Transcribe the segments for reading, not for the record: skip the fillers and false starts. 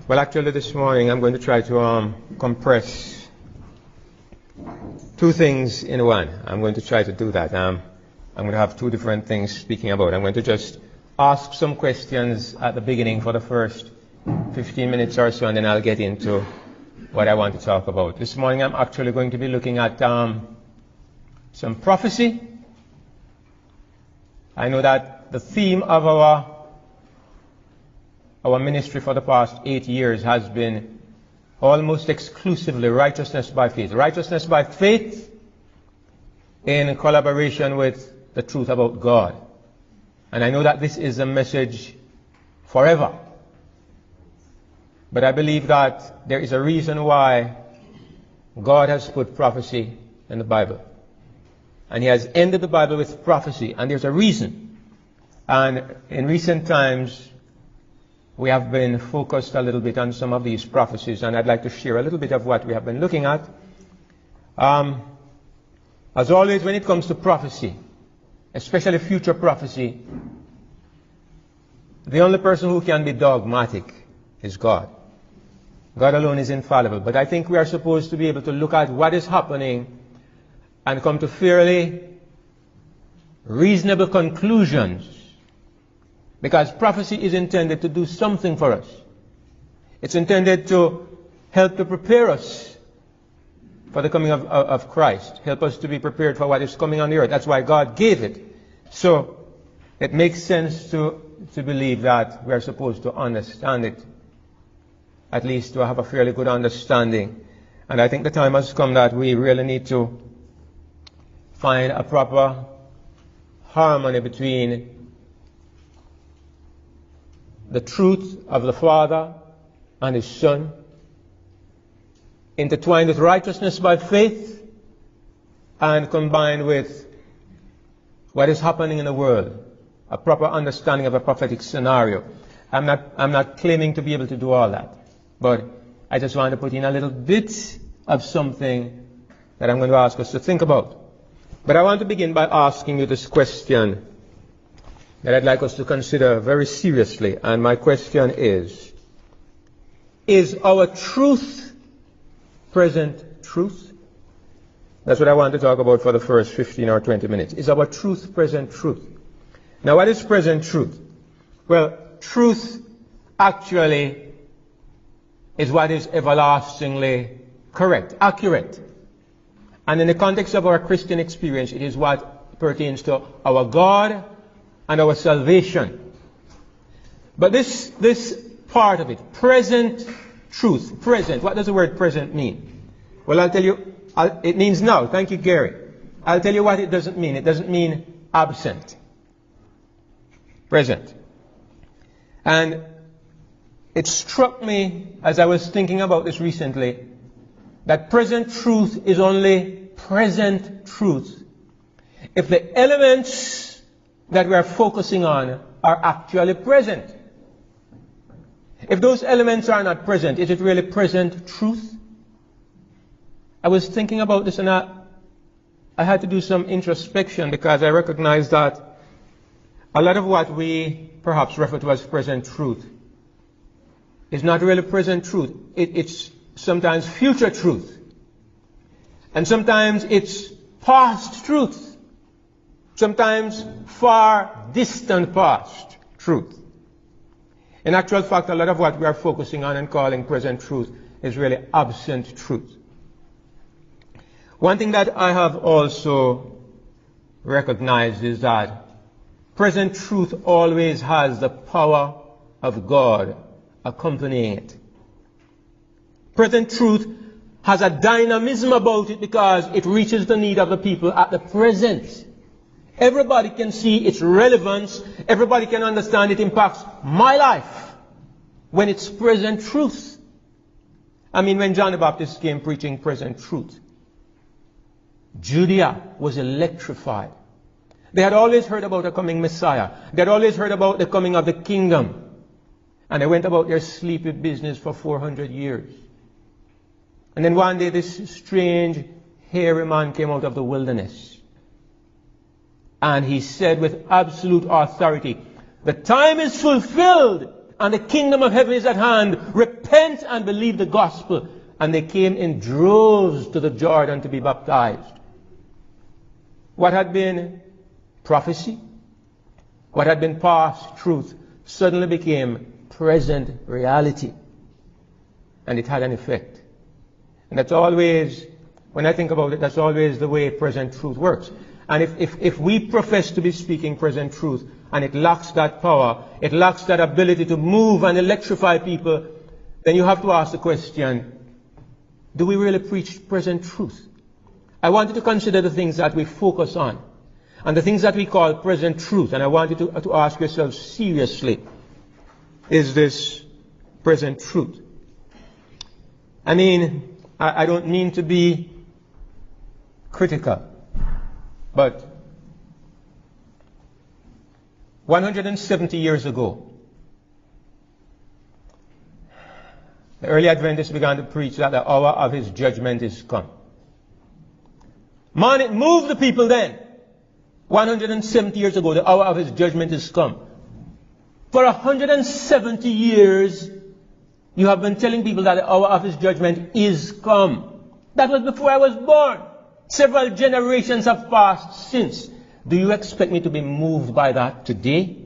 Well, actually this morning I'm going to try to compress two things in one. I'm going to try to do that. I'm going to have two different things speaking about. I'm going to just ask some questions at the beginning for the first 15 minutes or so, and then I'll get into what I want to talk about. This morning I'm actually going to be looking at some prophecy. I know that the theme of our ministry for the past 8 years has been almost exclusively righteousness by faith. Righteousness by faith in collaboration with the truth about God. And I know that this is a message forever. But I believe that there is a reason why God has put prophecy in the Bible. And He has ended the Bible with prophecy. And there's a reason. And in recent times, we have been focused a little bit on some of these prophecies, and I'd like to share a little bit of what we have been looking at. As always, when it comes to prophecy, especially future prophecy, the only person who can be dogmatic is God. God alone is infallible. But I think we are supposed to be able to look at what is happening and come to fairly reasonable conclusions. Because prophecy is intended to do something for us. It's intended to help to prepare us for the coming of Christ. Help us to be prepared for what is coming on the earth. That's why God gave it. So it makes sense to believe that we are supposed to understand it. At least to have a fairly good understanding. And I think the time has come that we really need to find a proper harmony between the truth of the Father and His Son, intertwined with righteousness by faith, and combined with what is happening in the world, a proper understanding of a prophetic scenario. I'm not claiming to be able to do all that, but I just want to put in a little bit of something that I'm going to ask us to think about. But I want to begin by asking you this question that I'd like us to consider very seriously. And my question is our truth present truth? That's what I want to talk about for the first 15 or 20 minutes. Is our truth present truth? Now, what is present truth? Well, truth actually is what is everlastingly correct, accurate. And in the context of our Christian experience, it is what pertains to our God and our salvation. But this part of it, present truth, present, what does the word present mean? Well, I'll tell you, it means now. Thank you, Gary. I'll tell you what it doesn't mean. It doesn't mean absent. Present. And it struck me as I was thinking about this recently that present truth is only present truth if the elements that we are focusing on are actually present. If those elements are not present, is it really present truth? I was thinking about this, and I had to do some introspection, because I recognized that a lot of what we perhaps refer to as present truth is not really present truth. It's sometimes future truth. And sometimes it's past truth. Sometimes far distant past truth. In actual fact, a lot of what we are focusing on and calling present truth is really absent truth. One thing that I have also recognized is that present truth always has the power of God accompanying it. Present truth has a dynamism about it because it reaches the need of the people at the present. Everybody can see its relevance. Everybody can understand it impacts my life when it's present truth. I mean, when John the Baptist came preaching present truth, Judea was electrified. They had always heard about a coming Messiah. They had always heard about the coming of the kingdom. And they went about their sleepy business for 400 years. And then one day this strange, hairy man came out of the wilderness. And he said with absolute authority, the time is fulfilled and the kingdom of heaven is at hand. Repent and believe the gospel. And they came in droves to the Jordan to be baptized. What had been prophecy, what had been past truth, suddenly became present reality. And it had an effect. And that's always, when I think about it, that's always the way present truth works. And if we profess to be speaking present truth, and it lacks that power, it lacks that ability to move and electrify people, then you have to ask the question, do we really preach present truth? I want you to consider the things that we focus on, and the things that we call present truth. And I want you to ask yourself seriously, is this present truth? I mean, I don't mean to be critical, but 170 years ago, the early Adventists began to preach that the hour of his judgment is come. Man, it moved the people then. 170 years ago, the hour of his judgment is come. For 170 years, you have been telling people that the hour of his judgment is come. That was before I was born. Several generations have passed since. Do you expect me to be moved by that today?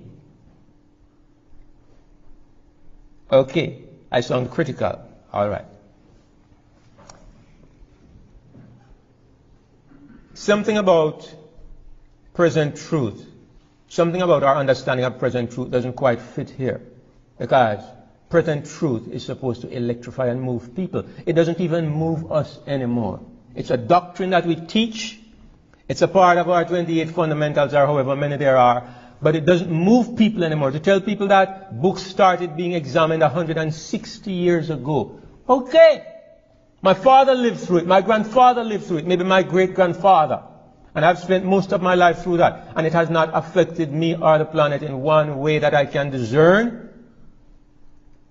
Okay, I sound critical. All right. Something about present truth, something about our understanding of present truth doesn't quite fit here. Because present truth is supposed to electrify and move people. It doesn't even move us anymore. It's a doctrine that we teach. It's a part of our 28 fundamentals, or however many there are. But it doesn't move people anymore. To tell people that books started being examined 160 years ago. Okay. My father lived through it. My grandfather lived through it. Maybe my great-grandfather. And I've spent most of my life through that. And it has not affected me or the planet in one way that I can discern.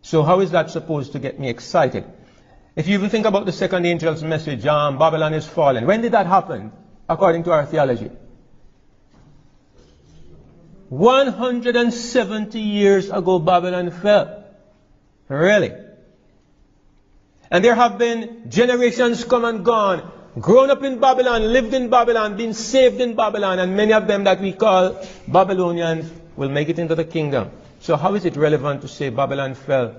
So how is that supposed to get me excited? If you even think about the second angel's message, Babylon is fallen. When did that happen, according to our theology? 170 years ago, Babylon fell. Really? And there have been generations come and gone, grown up in Babylon, lived in Babylon, been saved in Babylon, and many of them that we call Babylonians will make it into the kingdom. So how is it relevant to say Babylon fell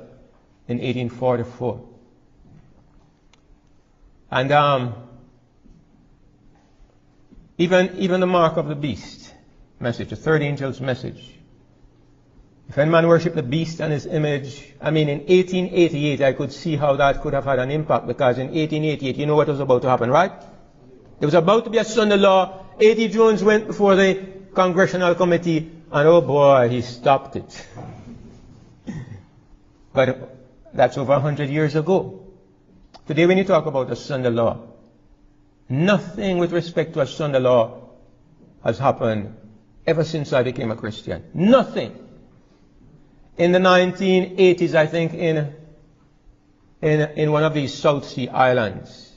in 1844? And even the mark of the beast message, the third angel's message. If any man worship the beast and his image, I mean, in 1888, I could see how that could have had an impact, because in 1888, you know what was about to happen, right? There was about to be a Sunday law. A.T. Jones went before the Congressional Committee, and oh boy, he stopped it. But that's over 100 years ago. Today, when you talk about a Sunday law, nothing with respect to a Sunday law has happened ever since I became a Christian. Nothing. In the 1980s, I think, in one of these South Sea islands,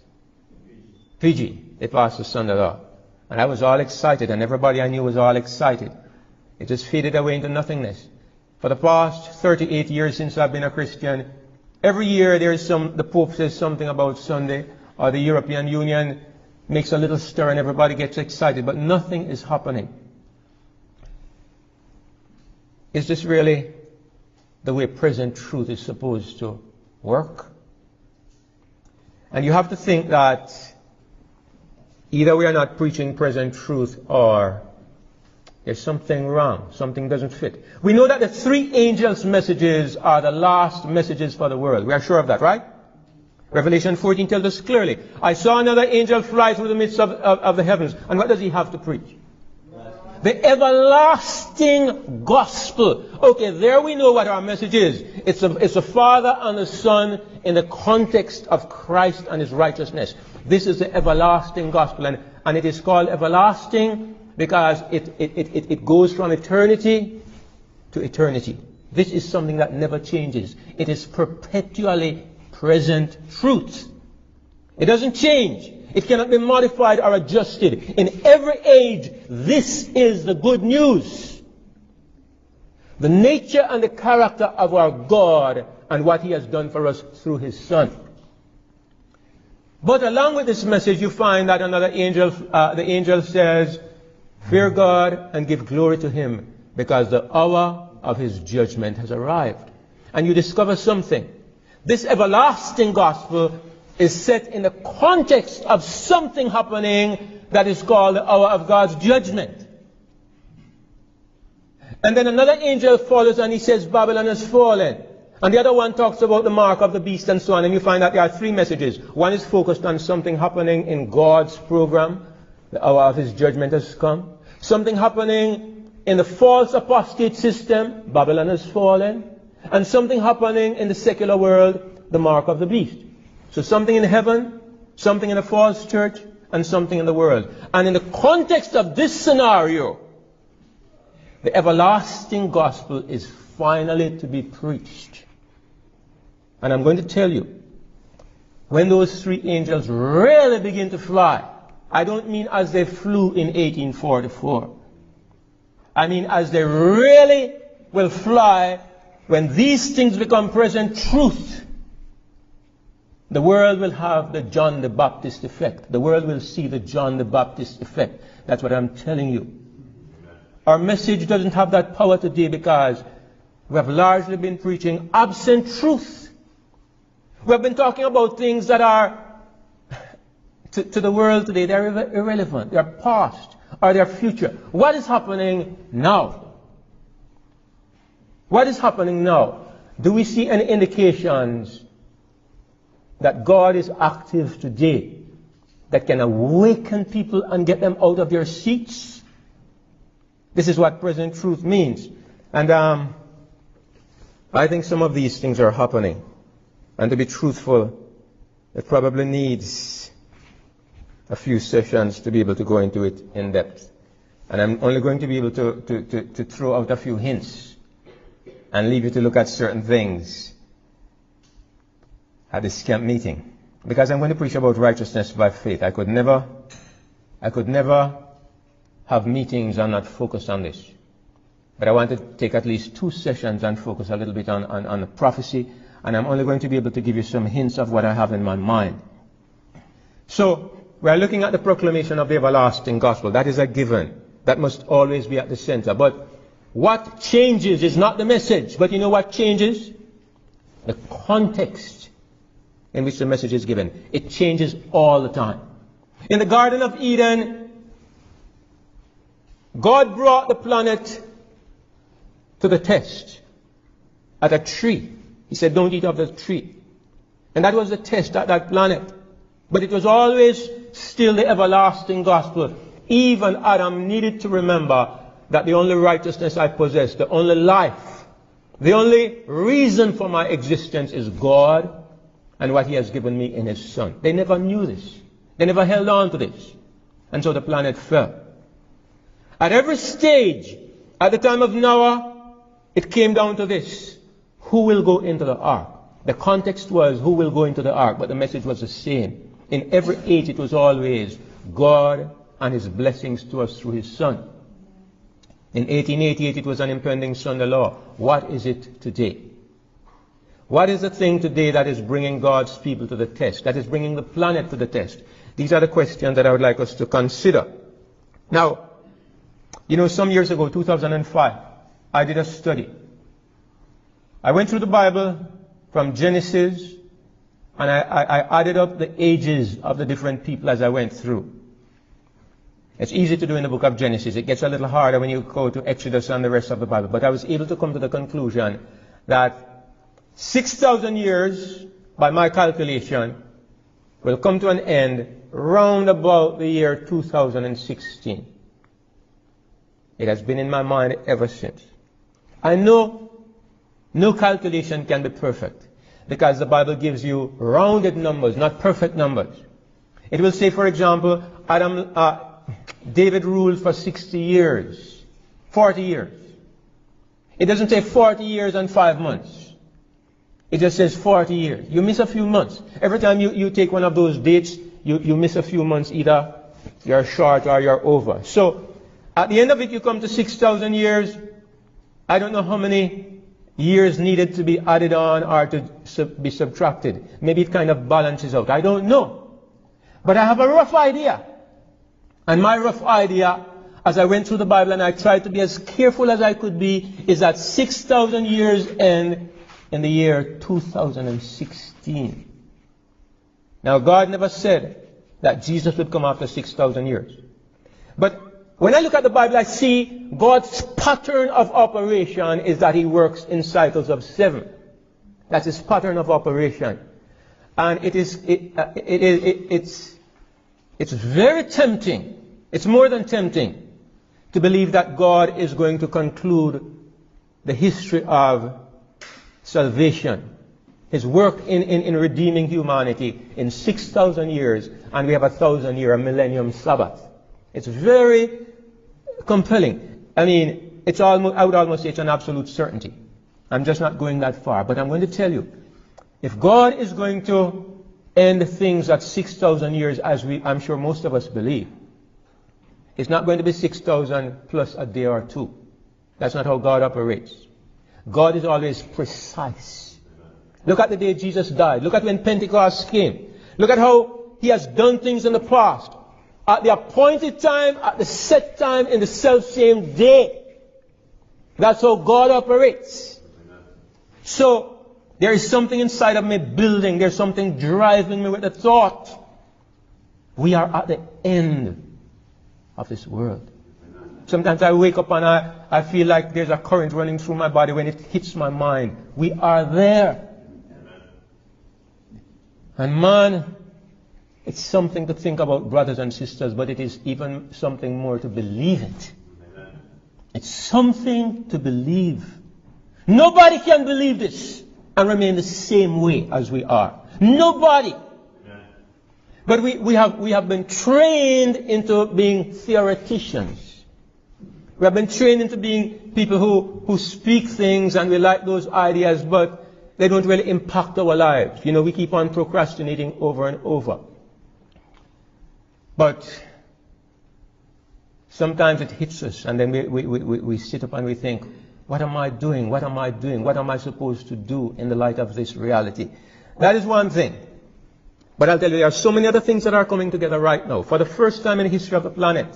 Fiji, they passed the Sunday law. And I was all excited, and everybody I knew was all excited. It just faded away into nothingness. For the past 38 years since I've been a Christian, every year the Pope says something about Sunday, or the European Union makes a little stir and everybody gets excited, but nothing is happening. Is this really the way present truth is supposed to work? And you have to think that either we are not preaching present truth, or there's something wrong. Something doesn't fit. We know that the three angels' messages are the last messages for the world. We are sure of that, right? Revelation 14 tells us clearly. I saw another angel fly through the midst of the heavens. And what does he have to preach? The everlasting gospel. Okay, there we know what our message is. It's the Father and the Son in the context of Christ and His righteousness. This is the everlasting gospel. And it is called everlasting because it goes from eternity to eternity. This is something that never changes. It is perpetually present truth. It doesn't change. It cannot be modified or adjusted. In every age, this is the good news. the nature and the character of our God and what He has done for us through His Son. But along with this message, you find that another angel, the angel says, fear God and give glory to Him, because the hour of His judgment has arrived. And you discover something. This everlasting gospel is set in the context of something happening that is called the hour of God's judgment. And then another angel follows and he says, Babylon has fallen. And the other one talks about the mark of the beast and so on. And you find that there are three messages. One is focused on something happening in God's program. The hour of His judgment has come. Something happening in the false apostate system. Babylon has fallen. And something happening in the secular world. The mark of the beast. So something in heaven, something in a false church, and something in the world. And in the context of this scenario, the everlasting gospel is finally to be preached. And I'm going to tell you, when those three angels really begin to fly, I don't mean as they flew in 1844. I mean as they really will fly when these things become present truth. The world will have the John the Baptist effect. The world will see the John the Baptist effect. That's what I'm telling you. Our message doesn't have that power today because we have largely been preaching absent truth. We have been talking about things that are, to the world today, they're irrelevant. They're past or they're future. What is happening now? What is happening now? Do we see any indications that God is active today that can awaken people and get them out of their seats? This is what present truth means. And I think some of these things are happening. And to be truthful, it probably needs a few sessions to be able to go into it in depth. And I'm only going to be able to throw out a few hints and leave you to look at certain things at this camp meeting. Because I'm going to preach about righteousness by faith. I could never have meetings and not focus on this. But I want to take at least 2 sessions and focus a little bit on the prophecy. And I'm only going to be able to give you some hints of what I have in my mind. So, we're looking at the proclamation of the everlasting gospel. That is a given. That must always be at the center. But what changes is not the message. But you know what changes? The context in which the message is given. It changes all the time. In the Garden of Eden, God brought the planet to the test at a tree. He said, don't eat of the tree. And that was the test at that planet. But it was always still the everlasting gospel. Even Adam needed to remember that the only righteousness I possess, the only life, the only reason for my existence is God and what He has given me in His Son. They never knew this. They never held on to this. And so the planet fell. At every stage, at the time of Noah, it came down to this. Who will go into the ark? The context was who will go into the ark, but the message was the same. In every age it was always God and His blessings to us through His Son. In 1888 it was an impending son-in-law. What is it today? What is the thing today that is bringing God's people to the test? That is bringing the planet to the test? These are the questions that I would like us to consider. Now, you know, some years ago, 2005, I did a study. I went through the Bible from Genesis, and I added up the ages of the different people as I went through. It's easy to do in the book of Genesis. It gets a little harder when you go to Exodus and the rest of the Bible. But I was able to come to the conclusion that 6,000 years, by my calculation, will come to an end round about the year 2016. It has been in my mind ever since. I know no calculation can be perfect because the Bible gives you rounded numbers, not perfect numbers. It will say, for example, David ruled for 60 years, 40 years. It doesn't say 40 years and 5 months. It just says 40 years. You miss a few months. Every time you take one of those dates, you miss a few months. Either you're short or you're over. So, at the end of it, you come to 6,000 years I don't know how many years needed to be added on or to be subtracted. Maybe it kind of balances out. I don't know. But I have a rough idea. And my rough idea, as I went through the Bible and I tried to be as careful as I could be, is that 6,000 years end in the year 2016. Now, God never said that Jesus would come after 6,000 years. But when I look at the Bible, I see God's pattern of operation is that He works in cycles of 7. That's His pattern of operation. And it's very tempting. It's more than tempting to believe that God is going to conclude the history of salvation, His work in redeeming humanity in 6,000 years, and we have 1,000-year, a millennium Sabbath. It's very compelling. I mean, I would almost say it's an absolute certainty. I'm just not going that far. But I'm going to tell you, if God is going to end things at 6,000 years, as I'm sure most of us believe, it's not going to be 6,000 plus a day or two. That's not how God operates. God is always precise. Look at the day Jesus died. Look at when Pentecost came. Look at how He has done things in the past. At the appointed time, at the set time, in the self-same day. That's how God operates. So, there is something inside of me building. There's something driving me with the thought. We are at the end of this world. Sometimes I wake up and I feel like there's a current running through my body when it hits my mind. We are there. And man, it's something to think about, brothers and sisters, but it is even something more to believe it. It's something to believe. Nobody can believe this and remain the same way as we are. Nobody. But we have been trained into being theoreticians. We have been trained into being people who speak things and we like those ideas, but they don't really impact our lives. You know, we keep on procrastinating over and over. But sometimes it hits us and then we sit up and we think, what am I doing? What am I doing? What am I supposed to do in the light of this reality? That is one thing. But I'll tell you, there are so many other things that are coming together right now. For the first time in the history of the planet,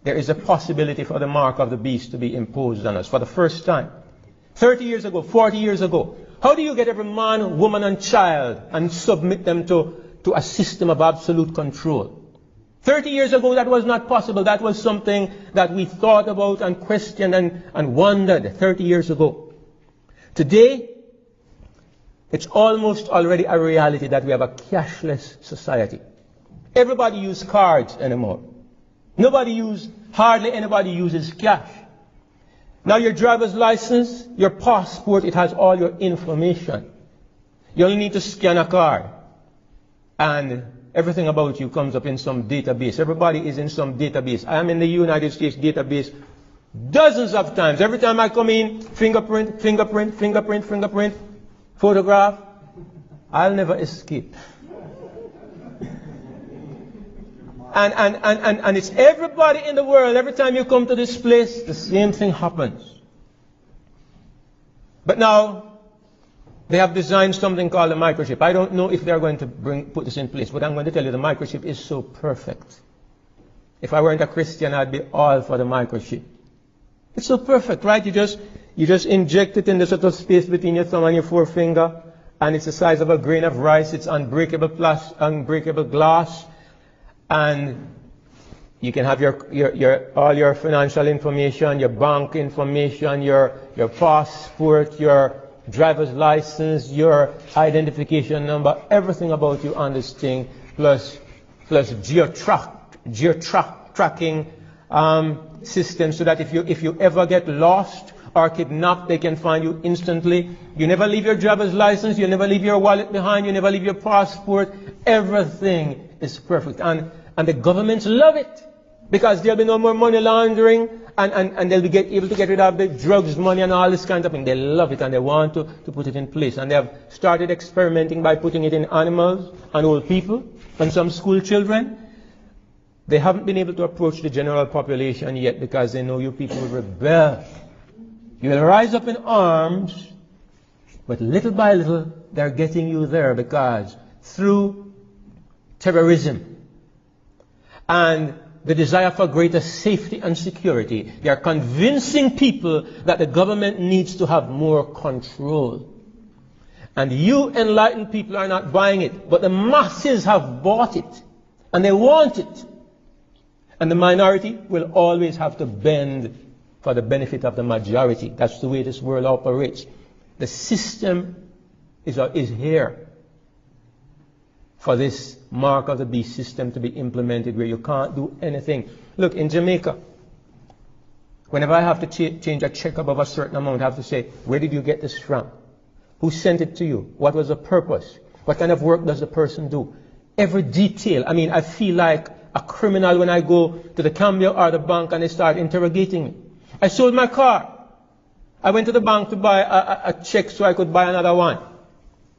there is a possibility for the mark of the beast to be imposed on us. For the first time. 30 years ago, 40 years ago. How do you get every man, woman and child and submit them to a system of absolute control? 30 years ago, that was not possible. That was something that we thought about and questioned and wondered 30 years ago. Today, it's almost already a reality that we have a cashless society. Everybody uses cards anymore. Hardly anybody uses cash. Now your driver's license, your passport, it has all your information. You only need to scan a card. And everything about you comes up in some database. Everybody is in some database. I am in the United States database dozens of times. Every time I come in, fingerprint, photograph. I'll never escape. And it's everybody in the world. Every time you come to this place, the same thing happens. But now, they have designed something called a microchip. I don't know if they're going to put this in place, but I'm going to tell you the microchip is so perfect. If I weren't a Christian, I'd be all for the microchip. It's so perfect, right? You just inject it in this little space between your thumb and your forefinger, and it's the size of a grain of rice. It's unbreakable glass, and you can have all your financial information, your bank information, your passport, your driver's license, your identification number, everything about you on this thing, plus geotracking system, so that if you ever get lost or kidnapped, they can find you instantly. You never leave your driver's license, you never leave your wallet behind, you never leave your passport. Everything is perfect. And the governments love it, because there'll be no more money laundering, and they'll be able to get rid of the drugs, money, and all this kind of thing. They love it, and they want to put it in place. And they have started experimenting by putting it in animals and old people and some school children. They haven't been able to approach the general population yet, because they know you people will rebel. You will rise up in arms, but little by little, they're getting you there because through terrorism and the desire for greater safety and security, they are convincing people that the government needs to have more control. And you enlightened people are not buying it, but the masses have bought it, and they want it. And the minority will always have to bend for the benefit of the majority. That's the way this world operates. The system is here for this mark of the beast system to be implemented where you can't do anything. Look, in Jamaica, whenever I have to change a check above a certain amount, I have to say, where did you get this from? Who sent it to you? What was the purpose? What kind of work does the person do? Every detail. I mean, I feel like a criminal when I go to the Cambia or the bank and they start interrogating me. I sold my car. I went to the bank to buy a check so I could buy another one.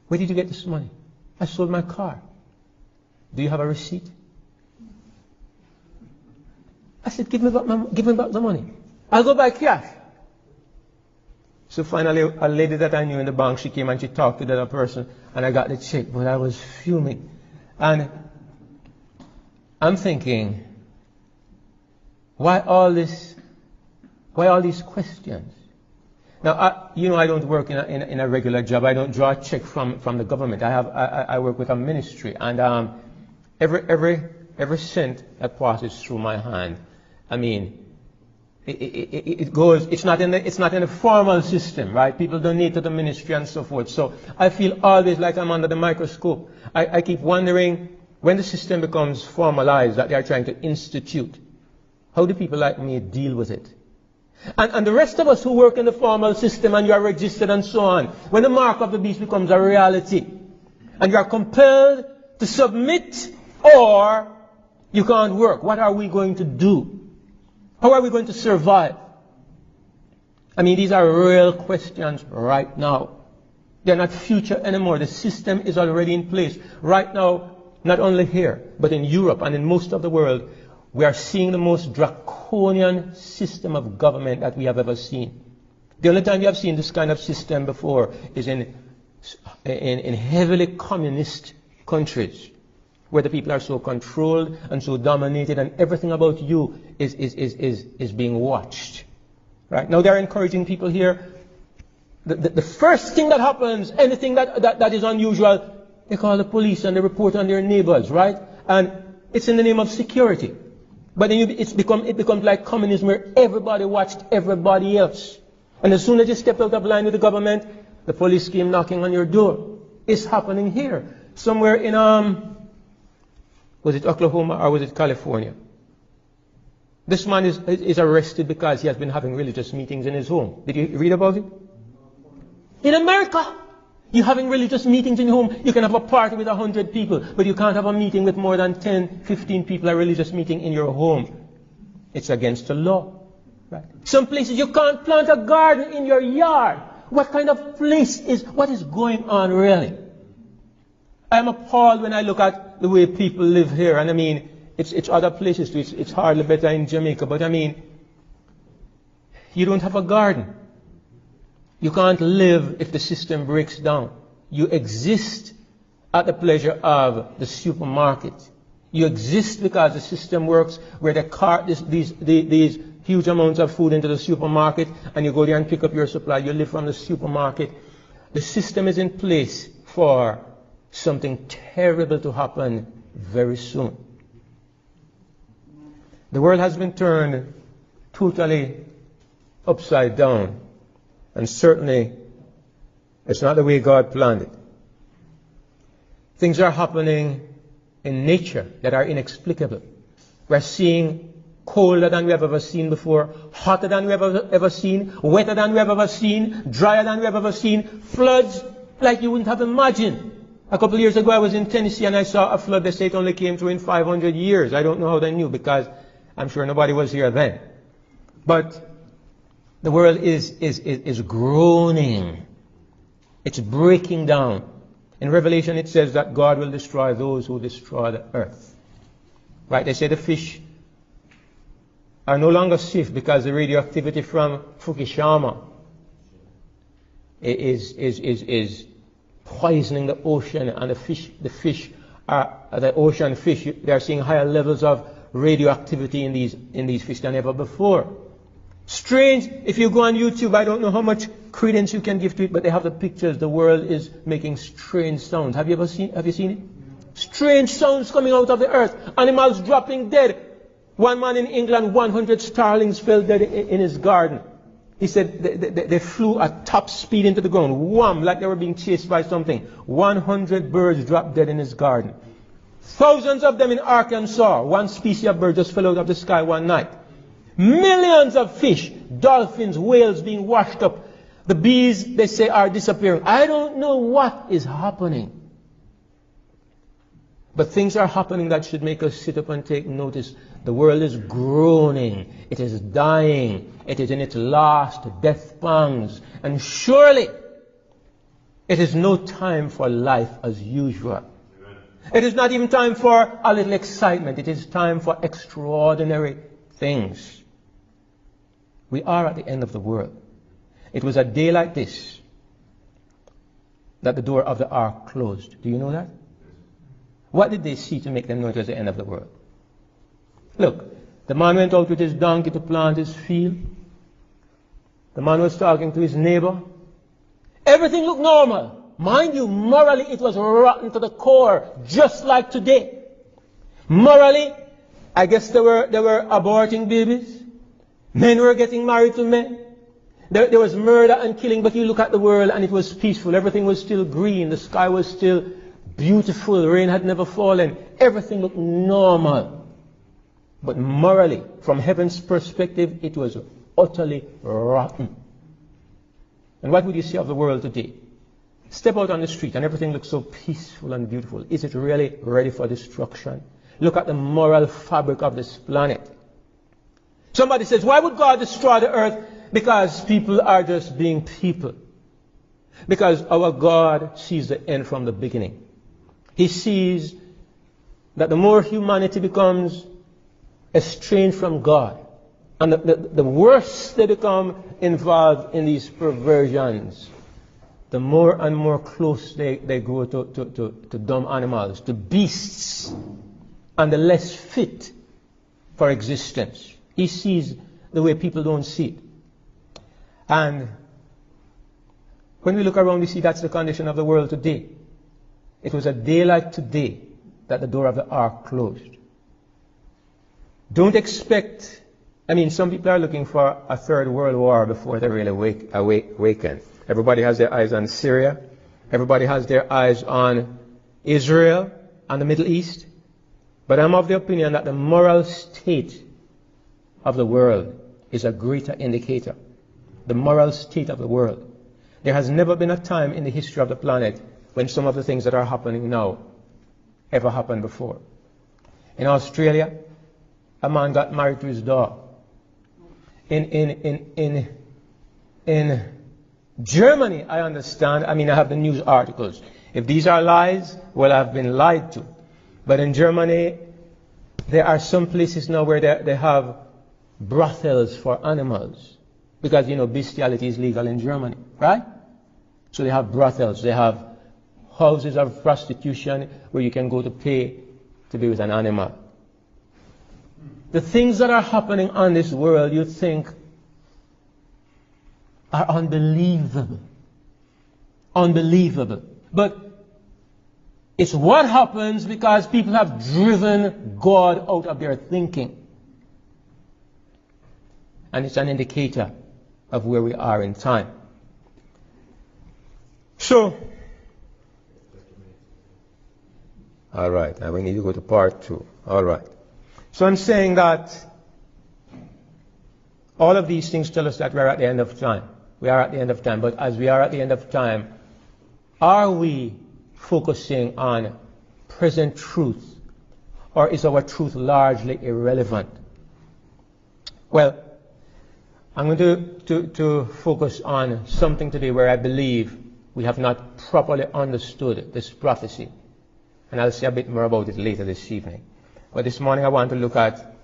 Where did you get this money? I sold my car. Do you have a receipt? I said, give me back the money. I'll go buy cash. So finally, a lady that I knew in the bank, she came and she talked to the other person, and I got the check, but I was fuming. And I'm thinking, why all these questions? Now, I don't work in a regular job. I don't draw a check from the government. I work with a ministry, and every cent that passes through my hand, I mean, it goes. It's not in the formal system, right? People donate to the ministry and so forth. So I feel always like I'm under the microscope. I keep wondering when the system becomes formalized that they are trying to institute. How do people like me deal with it? And the rest of us who work in the formal system and you are registered and so on, when the mark of the beast becomes a reality and you are compelled to submit or you can't work, what are we going to do? How are we going to survive? I mean, these are real questions right now. They're not future anymore. The system is already in place. Right now, not only here, but in Europe and in most of the world, we are seeing the most draconian system of government that we have ever seen. The only time you have seen this kind of system before is in heavily communist countries, where the people are so controlled and so dominated, and everything about you is being watched. Right? Now they're encouraging people here. The first thing that happens, anything that is unusual, they call the police and they report on their neighbors, right? And it's in the name of security. But then it becomes like communism where everybody watched everybody else. And as soon as you step out of line with the government, the police came knocking on your door. It's happening here. Somewhere in, was it Oklahoma or was it California? This man is arrested because he has been having religious meetings in his home. Did you read about it? In America, you're having religious meetings in your home. You can have a party with 100 people, but you can't have a meeting with more than 10, 15 people, a religious meeting in your home. It's against the law. Right? Some places you can't plant a garden in your yard. What kind of place what is going on really? I'm appalled when I look at the way people live here, and I mean, it's other places too. It's hardly better in Jamaica, but I mean, you don't have a garden. You can't live if the system breaks down. You exist at the pleasure of the supermarket. You exist because the system works where they cart these huge amounts of food into the supermarket and you go there and pick up your supply. You live from the supermarket. The system is in place for something terrible to happen very soon. The world has been turned totally upside down. And certainly, it's not the way God planned it. Things are happening in nature that are inexplicable. We're seeing colder than we have ever seen before, hotter than we have ever seen, wetter than we have ever seen, drier than we have ever seen, floods like you wouldn't have imagined. A couple of years ago, I was in Tennessee and I saw a flood they say it only came through in 500 years. I don't know how they knew because I'm sure nobody was here then. But the world is groaning. It's breaking down. In Revelation it says that God will destroy those who destroy the earth. Right? They say the fish are no longer safe because the radioactivity from Fukushima is poisoning the ocean, and the ocean fish, they are seeing higher levels of radioactivity in these fish than ever before. Strange, if you go on YouTube, I don't know how much credence you can give to it, but they have the pictures. The world is making strange sounds. Have you seen it? Strange sounds coming out of the earth. Animals dropping dead. One man in England, 100 starlings fell dead in his garden. He said they flew at top speed into the ground. Wham, like they were being chased by something. 100 birds dropped dead in his garden. Thousands of them in Arkansas. One species of bird just fell out of the sky one night. Millions of fish, dolphins, whales being washed up. The bees, they say, are disappearing. I don't know what is happening. But things are happening that should make us sit up and take notice. The world is groaning. It is dying. It is in its last death pangs. And surely, it is no time for life as usual. It is not even time for a little excitement. It is time for extraordinary things. We are at the end of the world. It was a day like this that the door of the ark closed. Do you know that? What did they see to make them know it was the end of the world? Look, the man went out with his donkey to plant his field. The man was talking to his neighbor. Everything looked normal. Mind you, morally it was rotten to the core, just like today. Morally, I guess they were aborting babies. Men were getting married to men. There was murder and killing, but you look at the world and it was peaceful. Everything was still green. The sky was still beautiful. Rain had never fallen. Everything looked normal. But morally, from heaven's perspective, it was utterly rotten. And what would you say of the world today? Step out on the street and everything looks so peaceful and beautiful. Is it really ready for destruction? Look at the moral fabric of this planet. Somebody says, why would God destroy the earth? Because people are just being people. Because our God sees the end from the beginning. He sees that the more humanity becomes estranged from God, and the worse they become involved in these perversions, the more and more close they grow to dumb animals, to beasts, and the less fit for existence. He sees the way people don't see it. And when we look around, we see that's the condition of the world today. It was a day like today that the door of the ark closed. Don't expect, some people are looking for a third world war before they really awaken. Everybody has their eyes on Syria. Everybody has their eyes on Israel and the Middle East. But I'm of the opinion that the moral state of the world is a greater indicator. The moral state of the world. There has never been a time in the history of the planet when some of the things that are happening now ever happened before. In Australia, a man got married to his dog. In Germany, I understand, I have the news articles. If these are lies, well, I've been lied to. But in Germany, there are some places now where they have brothels for animals. Because, bestiality is legal in Germany, right? So they have brothels, they have houses of prostitution where you can go to pay to be with an animal. The things that are happening on this world, you think, are unbelievable. Unbelievable. But it's what happens because people have driven God out of their thinking. And it's an indicator of where we are in time. So, all right, now we need to go to part 2. All right. So I'm saying that all of these things tell us that we are at the end of time. We are at the end of time. But as we are at the end of time, are we focusing on present truth? Or is our truth largely irrelevant? Well, I'm going to focus on something today where I believe we have not properly understood this prophecy. And I'll say a bit more about it later this evening. But this morning I want to look at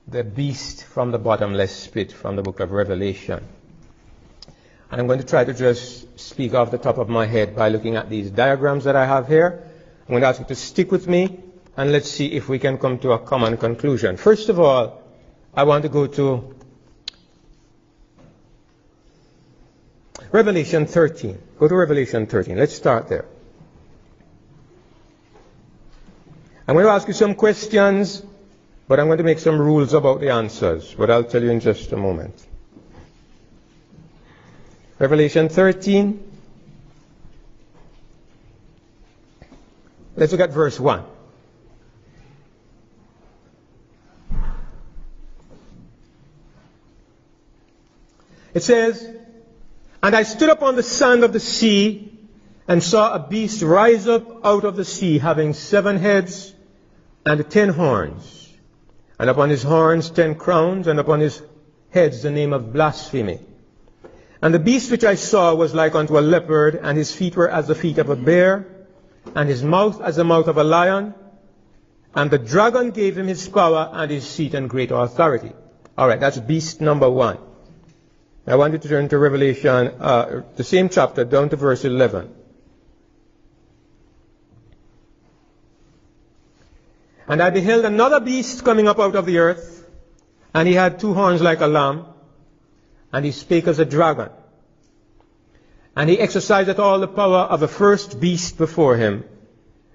the beast from the bottomless pit from the book of Revelation. And I'm going to try to just speak off the top of my head by looking at these diagrams that I have here. I'm going to ask you to stick with me, and let's see if we can come to a common conclusion. First of all, I want to go to Revelation 13. Go to Revelation 13. Let's start there. I'm going to ask you some questions, but I'm going to make some rules about the answers, but I'll tell you in just a moment. Revelation 13. Let's look at verse 1. It says, "And I stood upon the sand of the sea, and saw a beast rise up out of the sea, having 7 heads and 10 horns, and upon his horns 10 crowns, and upon his heads the name of blasphemy. And the beast which I saw was like unto a leopard, and his feet were as the feet of a bear, and his mouth as the mouth of a lion. And the dragon gave him his power and his seat and great authority." All right, that's beast number 1. I want you to turn to Revelation, the same chapter, down to verse 11. "And I beheld another beast coming up out of the earth, and he had 2 horns like a lamb, and he spake as a dragon. And he exerciseth all the power of the first beast before him,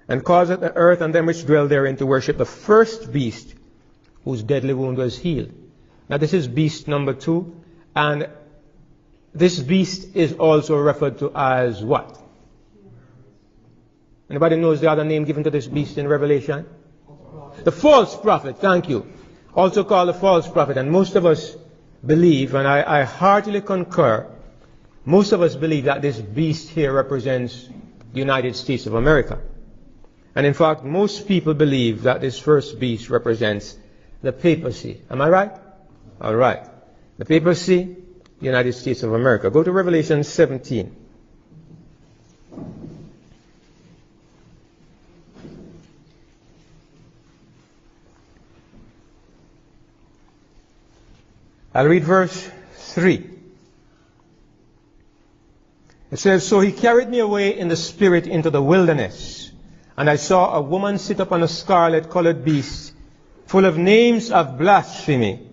and causeth the earth and them which dwell therein to worship the first beast, whose deadly wound was healed." Now this is beast number 2, and this beast is also referred to as what? Anybody knows the other name given to this beast in Revelation? The false prophet, thank you. Also called the false prophet. And most of us believe, and I heartily concur, most of us believe that this beast here represents the United States of America. And in fact, most people believe that this first beast represents the papacy. Am I right? All right. The papacy, the United States of America. Go to Revelation 17. I'll read verse 3. It says, "So he carried me away in the spirit into the wilderness, and I saw a woman sit upon a scarlet-colored beast, full of names of blasphemy,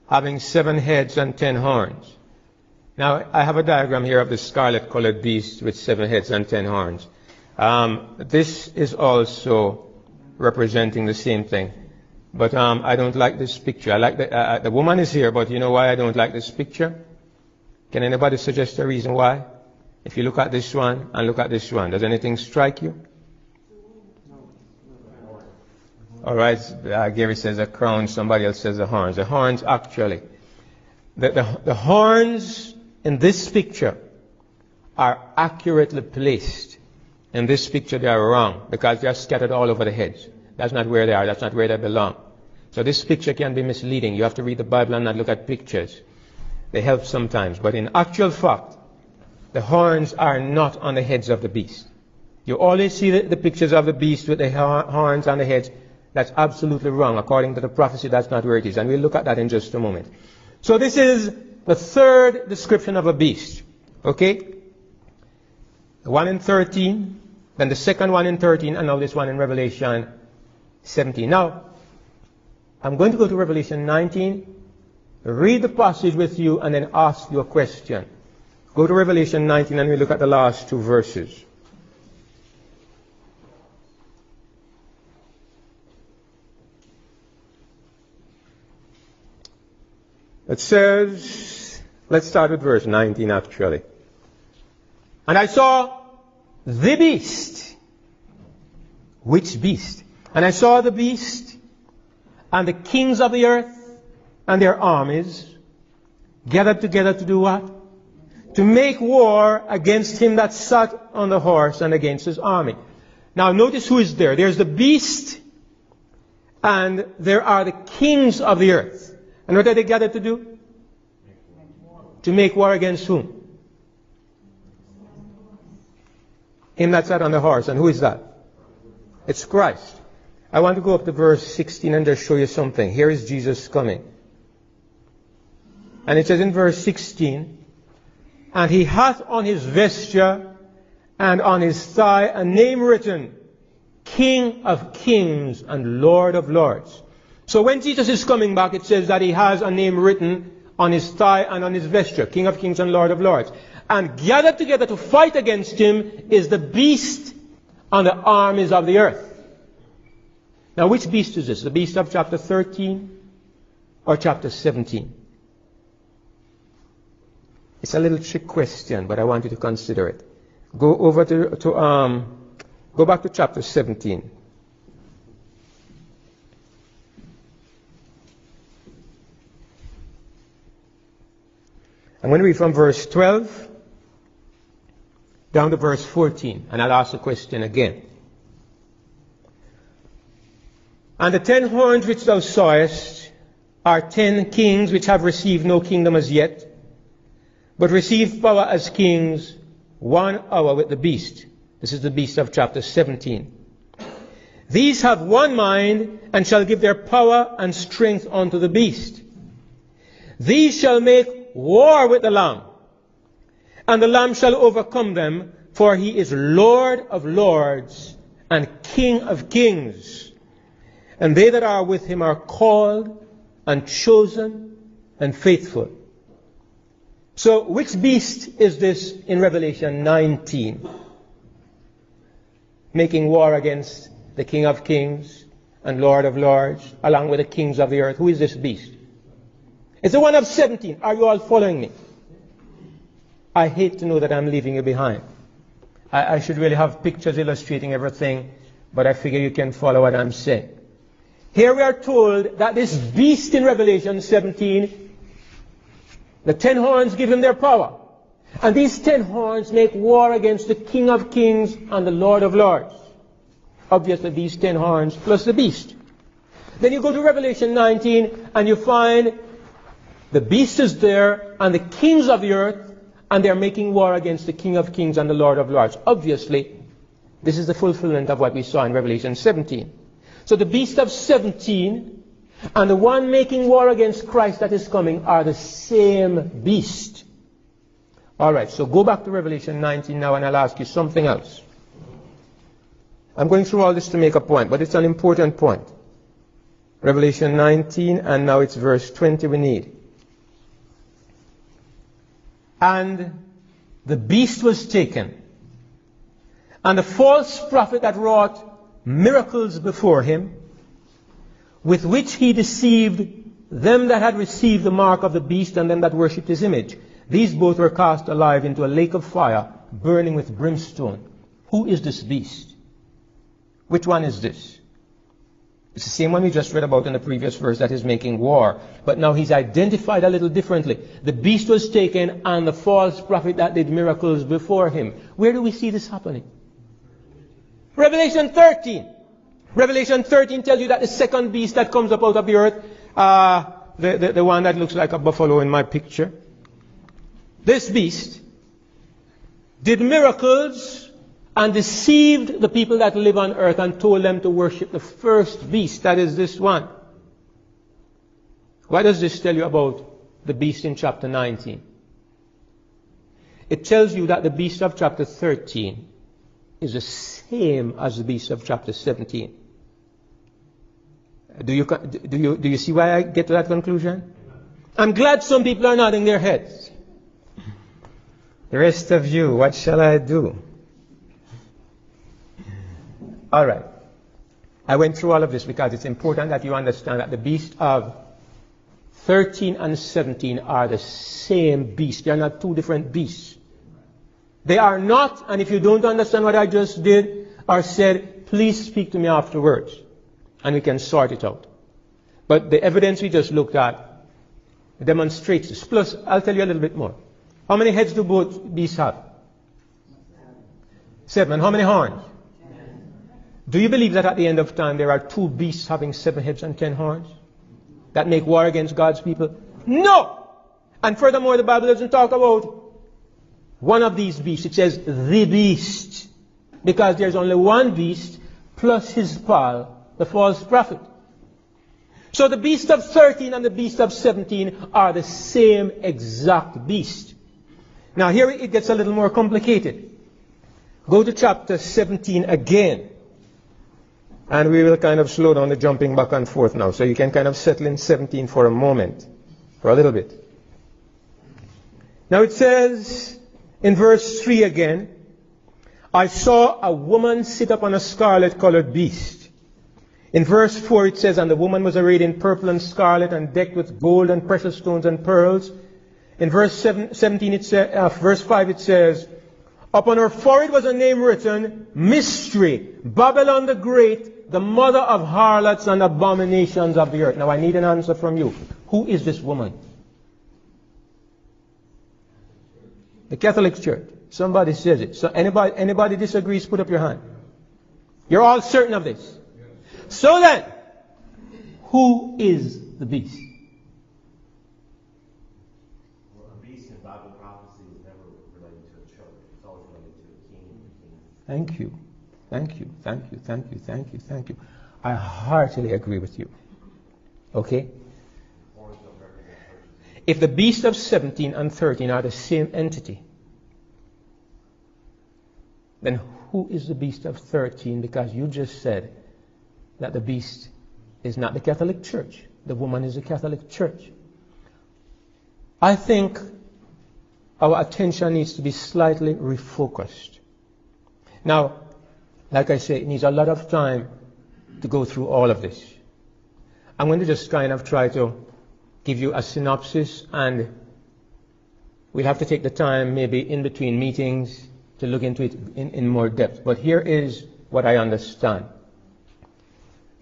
having 7 heads and 10 horns." Now, I have a diagram here of the scarlet-colored beast with 7 heads and 10 horns. This is also representing the same thing. But I don't like this picture. I like the woman is here, but you know why I don't like this picture? Can anybody suggest a reason why? If you look at this one and look at this one, does anything strike you? All right, Gary says a crown, somebody else says the horns. The horns actually. The horns in this picture are accurately placed. In this picture they are wrong because they are scattered all over the heads. That's not where they are. That's not where they belong. So this picture can be misleading. You have to read the Bible and not look at pictures. They help sometimes. But in actual fact, the horns are not on the heads of the beast. You always see the pictures of the beast with the horns on the heads. That's absolutely wrong. According to the prophecy, that's not where it is. And we'll look at that in just a moment. So this is the third description of a beast. Okay? The one in 13, then the second one in 13, and now this one in Revelation 17. Now, I'm going to go to Revelation 19, read the passage with you, and then ask you a question. Go to Revelation 19 and we look at the last 2 verses. It says, let's start with verse 19 actually. "And I saw the beast." Which beast? "And I saw the beast and the kings of the earth and their armies gathered together to do what? To make war against him that sat on the horse and against his army." Now notice who is there. There's the beast and there are the kings of the earth. And what are they gathered to do? To make war against whom? Him that sat on the horse. And who is that? It's Christ. I want to go up to verse 16 and just show you something. Here is Jesus coming. And it says in verse 16, And he hath on his vesture and on his thigh a name written, King of Kings and Lord of Lords. So when Jesus is coming back, it says that he has a name written on his thigh and on his vesture, King of Kings and Lord of Lords. And gathered together to fight against him is the beast on the armies of the earth. Now, which beast is this? The beast of chapter 13 or chapter 17? It's a little trick question, but I want you to consider it. Go back to chapter 17. I'm going to read from verse 12 down to verse 14, and I'll ask the question again. And the 10 horns which thou sawest are 10 kings which have received no kingdom as yet, but receive power as kings 1 hour with the beast. This is the beast of chapter 17. These have one mind, and shall give their power and strength unto the beast. These shall make war with the Lamb, and the Lamb shall overcome them, for he is Lord of lords and King of kings. And they that are with him are called and chosen and faithful. So which beast is this in Revelation 19? Making war against the King of Kings and Lord of Lords, along with the kings of the earth. Who is this beast? It's the one of 17. Are you all following me? I hate to know that I'm leaving you behind. I should really have pictures illustrating everything, but I figure you can follow what I'm saying. Here we are told that this beast in Revelation 17, the 10 horns give him their power. And these 10 horns make war against the King of Kings and the Lord of Lords. Obviously these 10 horns plus the beast. Then you go to Revelation 19 and you find the beast is there and the kings of the earth, and they're making war against the King of Kings and the Lord of Lords. Obviously, this is the fulfillment of what we saw in Revelation 17. So the beast of 17 and the one making war against Christ that is coming are the same beast. Alright, so go back to Revelation 19 now, and I'll ask you something else. I'm going through all this to make a point, but it's an important point. Revelation 19, and now it's verse 20 we need. And the beast was taken, and the false prophet that wrought miracles before him, with which he deceived them that had received the mark of the beast and them that worshipped his image. These both were cast alive into a lake of fire, burning with brimstone. Who is this beast? Which one is this? It's the same one we just read about in the previous verse that is making war. But now he's identified a little differently. The beast was taken and the false prophet that did miracles before him. Where do we see this happening? Revelation 13. Revelation 13 tells you that the second beast that comes up out of the earth, the one that looks like a buffalo in my picture, this beast did miracles and deceived the people that live on earth and told them to worship the first beast, that is this one. What does this tell you about the beast in chapter 19? It tells you that the beast of chapter 13 is the same as the beast of chapter 17. Do you see why I get to that conclusion? I'm glad some people are nodding their heads. The rest of you, what shall I do? All right. I went through all of this because it's important that you understand that the beast of 13 and 17 are the same beast. They are not two different beasts. They are not, and if you don't understand what I just did or said, please speak to me afterwards, and we can sort it out. But the evidence we just looked at demonstrates this. Plus, I'll tell you a little bit more. How many heads do both beasts have? 7. And how many horns? 10. Do you believe that at the end of time there are 2 beasts having 7 heads and 10 horns that make war against God's people? No! And furthermore, the Bible doesn't talk about one of these beasts. It says the beast, because there's only one beast plus his pal, the false prophet. So the beast of 13 and the beast of 17 are the same exact beast. Now here it gets a little more complicated. Go to chapter 17 again. And we will kind of slow down the jumping back and forth now. So you can kind of settle in 17 for a moment. For a little bit. Now it says in verse 3 again, I saw a woman sit upon a scarlet-colored beast. In verse 4 it says, and the woman was arrayed in purple and scarlet and decked with gold and precious stones and pearls. In verse 17 it says, verse 5 it says, upon her forehead was a name written, Mystery, Babylon the Great, the mother of harlots and abominations of the earth. Now I need an answer from you. Who is this woman? The Catholic Church. Somebody says it. So anybody disagrees, put up your hand. You're all certain of this. So then, who is the beast? Well, a beast in Bible prophecy is never related to a church. It's always related to a king. Thank you. Thank you. Thank you. Thank you. Thank you. Thank you. I heartily agree with you. Okay? If the beast of 17 and 13 are the same entity, then who is the beast of 13? Because you just said that the beast is not the Catholic Church. The woman is the Catholic Church. I think our attention needs to be slightly refocused. Now, like I say, it needs a lot of time to go through all of this. I'm going to just kind of try to give you a synopsis, and we'll have to take the time maybe in between meetings to look into it in more depth. But here is what I understand.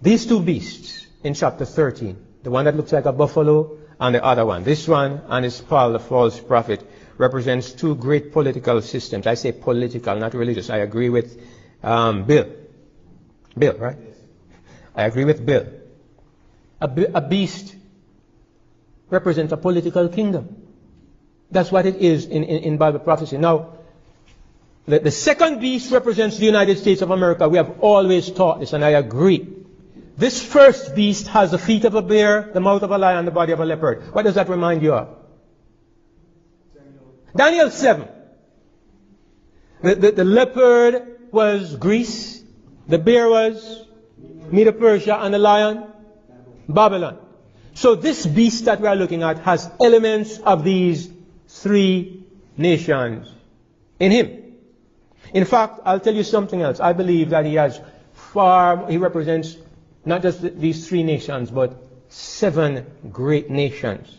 These two beasts in chapter 13, the one that looks like a buffalo and the other one, this one and it's Paul the false prophet, represents two great political systems. I say political, not religious. I agree with Bill. Bill, right? I agree with Bill. A beast represents a political kingdom. That's what it is in Bible prophecy. Now, the second beast represents the United States of America. We have always taught this, and I agree. This first beast has the feet of a bear, the mouth of a lion, and the body of a leopard. What does that remind you of? Daniel 7. The leopard was Greece, the bear was Medo-Persia, and the lion, Babylon. So this beast that we are looking at has elements of these three nations in him. In fact, I'll tell you something else. I believe that he represents not just these three nations, but 7 great nations.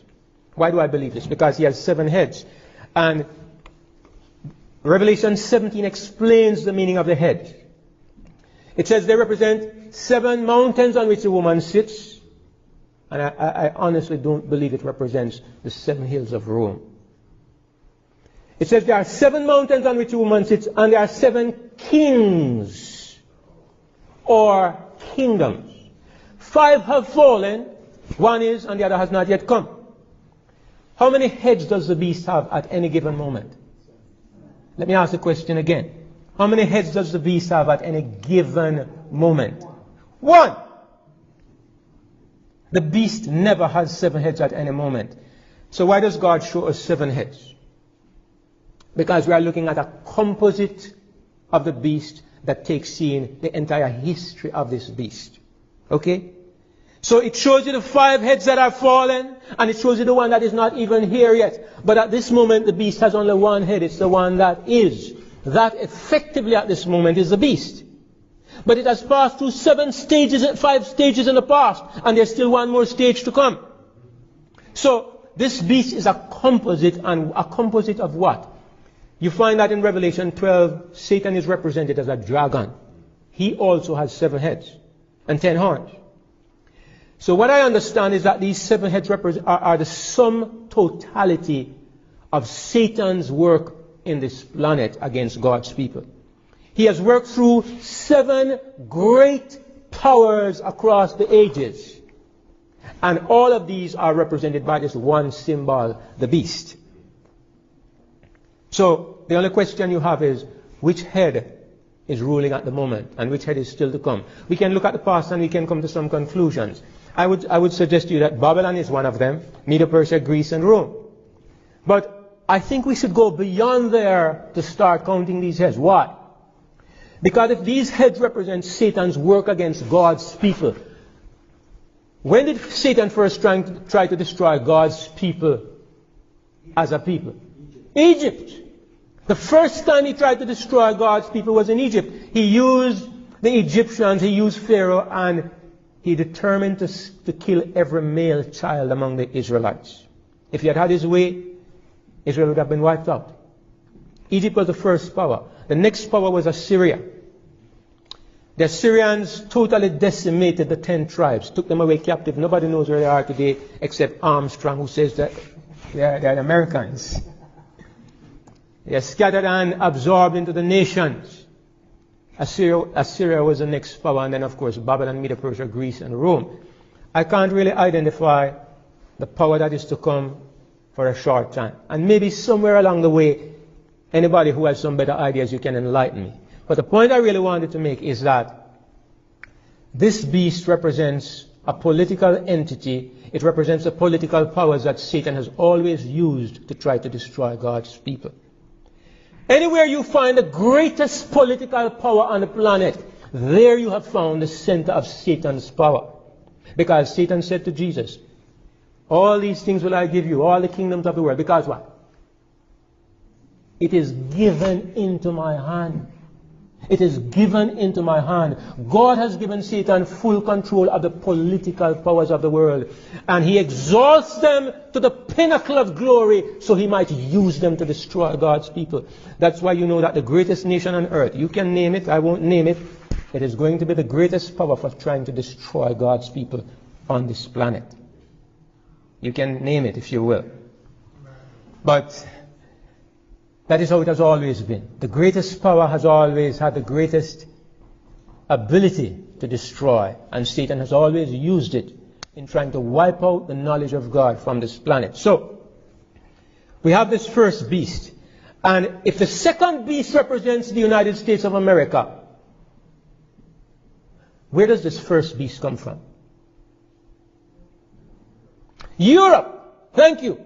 Why do I believe this? Because he has 7 heads. And Revelation 17 explains the meaning of the head. It says they represent 7 mountains on which the woman sits. And I honestly don't believe it represents the 7 hills of Rome. It says there are 7 mountains on which a woman sits, and there are 7 kings or kingdoms. 5 have fallen, 1 is, and the other has not yet come. How many heads does the beast have at any given moment? Let me ask the question again. How many heads does the beast have at any given moment? 1. The beast never has 7 heads at any moment. So why does God show us 7 heads? Because we are looking at a composite of the beast that takes in the entire history of this beast. Okay? So it shows you the 5 heads that are fallen, and it shows you the one that is not even here yet. But at this moment, the beast has only 1 head. It's the one that is. That effectively at this moment is the beast. But it has passed through 5 stages in the past, and there's still 1 more stage to come. So this beast is a composite, and a composite of what? You find that in Revelation 12, Satan is represented as a dragon. He also has 7 heads and 10 horns. So what I understand is that these 7 heads are the sum totality of Satan's work in this planet against God's people. He has worked through 7 great powers across the ages. And all of these are represented by this one symbol, the beast. So the only question you have is, which head is ruling at the moment and which head is still to come? We can look at the past and we can come to some conclusions. I would suggest to you that Babylon is one of them, Medo-Persia, Greece, and Rome. But I think we should go beyond there to start counting these heads. Why? Because if these heads represent Satan's work against God's people, when did Satan first try to destroy God's people as a people? Egypt. The first time he tried to destroy God's people was in Egypt. He used the Egyptians, he used Pharaoh, and he determined to kill every male child among the Israelites. If he had had his way, Israel would have been wiped out. Egypt was the first power. The next power was Assyria. The Assyrians totally decimated the 10 tribes, took them away captive. Nobody knows where they are today except Armstrong, who says that they're Americans. They are scattered and absorbed into the nations. Assyria was the next power, and then of course Babylon, Media, Persia, Greece, and Rome. I can't really identify the power that is to come for a short time. And maybe somewhere along the way, anybody who has some better ideas, you can enlighten me. But the point I really wanted to make is that this beast represents a political entity. It represents the political powers that Satan has always used to try to destroy God's people. Anywhere you find the greatest political power on the planet, there you have found the center of Satan's power. Because Satan said to Jesus, all these things will I give you, all the kingdoms of the world. Because what? It is given into my hand. It is given into my hand. God has given Satan full control of the political powers of the world. And he exalts them to the pinnacle of glory so he might use them to destroy God's people. That's why you know that the greatest nation on earth, you can name it, I won't name it, it is going to be the greatest power for trying to destroy God's people on this planet. You can name it if you will. But that is how it has always been. The greatest power has always had the greatest ability to destroy, and Satan has always used it in trying to wipe out the knowledge of God from this planet. So, we have this first beast. And if the second beast represents the United States of America, where does this first beast come from? Europe! Thank you!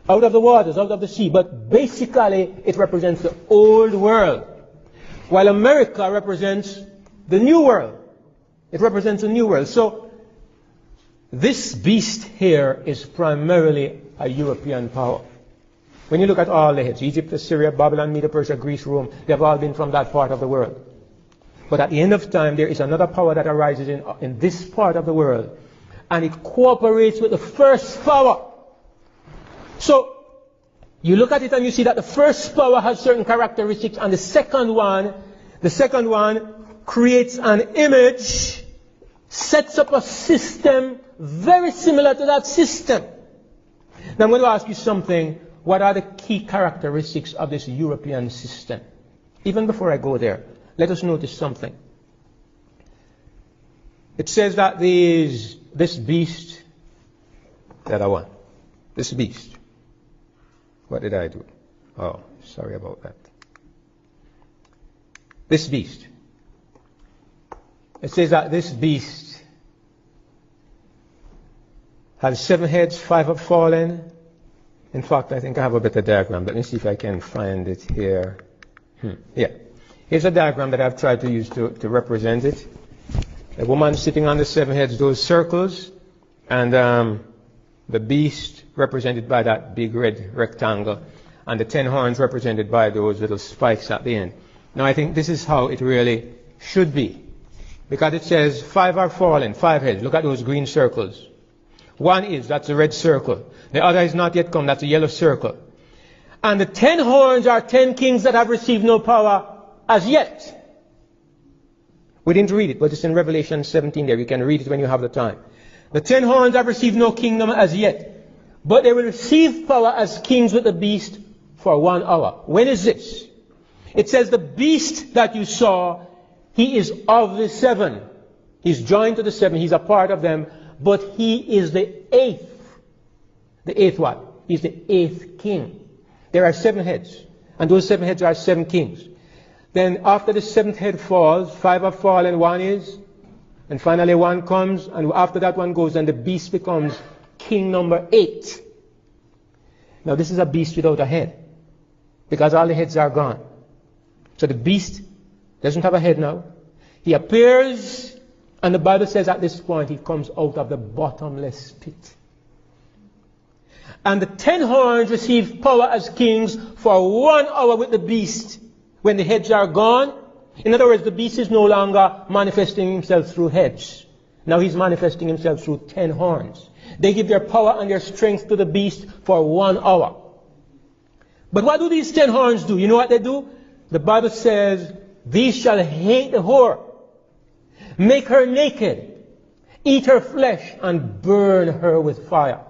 Out of the waters, out of the sea. But basically, it represents the old world. While America represents the new world. It represents a new world. So, this beast here is primarily a European power. When you look at all the heads, Egypt, Assyria, Babylon, Media, Persia, Greece, Rome, they have all been from that part of the world. But at the end of time, there is another power that arises in this part of the world. And it cooperates with the first power. So, you look at it and you see that the first power has certain characteristics, and the second one creates an image, sets up a system very similar to that system. Now I'm going to ask you something. What are the key characteristics of this European system? Even before I go there, let us notice something. It says that this beast, this beast. What did I do? Oh, sorry about that. This beast. It says that this beast has 7 heads, 5 have fallen. In fact, I think I have a better diagram. Let me see if I can find it here. Yeah. Here's a diagram that I've tried to use to represent it. The woman sitting on the 7 heads, those circles, and the beast represented by that big red rectangle, and the 10 horns represented by those little spikes at the end. Now I think this is how it really should be. Because it says 5 are fallen, 5 heads. Look at those green circles. 1 is, that's a red circle. The other is not yet come, that's a yellow circle. And the 10 horns are 10 kings that have received no power as yet. We didn't read it, but it's in Revelation 17 there. You can read it when you have the time. The 10 horns have received no kingdom as yet, but they will receive power as kings with the beast for 1 hour. When is this? It says the beast that you saw, he is of the 7. He's joined to the 7. He's a part of them, but he is the 8th. The 8th what? He's the 8th king. There are 7 heads, and those 7 heads are 7 kings. Then after the 7th head falls, 5 have fallen, 1 is, and finally 1 comes, and after that 1 goes, and the beast becomes king number 8. Now this is a beast without a head, because all the heads are gone. So the beast doesn't have a head now. He appears, and the Bible says at this point he comes out of the bottomless pit. And the 10 horns receive power as kings for 1 hour with the beast when the heads are gone. In other words, the beast is no longer manifesting himself through heads. Now he's manifesting himself through 10 horns. They give their power and their strength to the beast for 1 hour. But what do these 10 horns do? You know what they do? The Bible says, these shall hate the whore, make her naked, eat her flesh, and burn her with fire.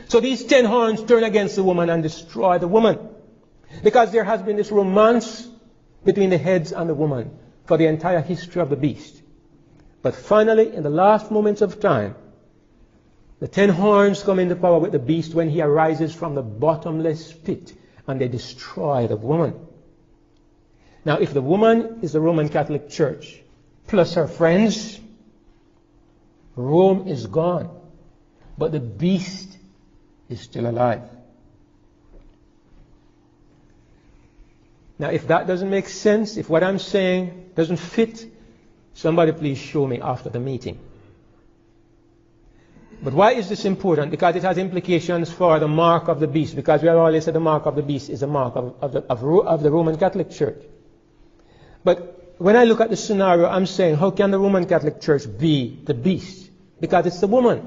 So these 10 horns turn against the woman and destroy the woman. Because there has been this romance between the heads and the woman for the entire history of the beast. But finally, in the last moments of time, the 10 horns come into power with the beast when he arises from the bottomless pit, and they destroy the woman. Now, if the woman is the Roman Catholic Church, plus her friends, Rome is gone. But the beast is still alive. Now, if that doesn't make sense, if what I'm saying doesn't fit, somebody please show me after the meeting. But why is this important? Because it has implications for the mark of the beast. Because we have always said the mark of the beast is a mark of the Roman Catholic Church. But when I look at the scenario, I'm saying, how can the Roman Catholic Church be the beast? Because it's the woman.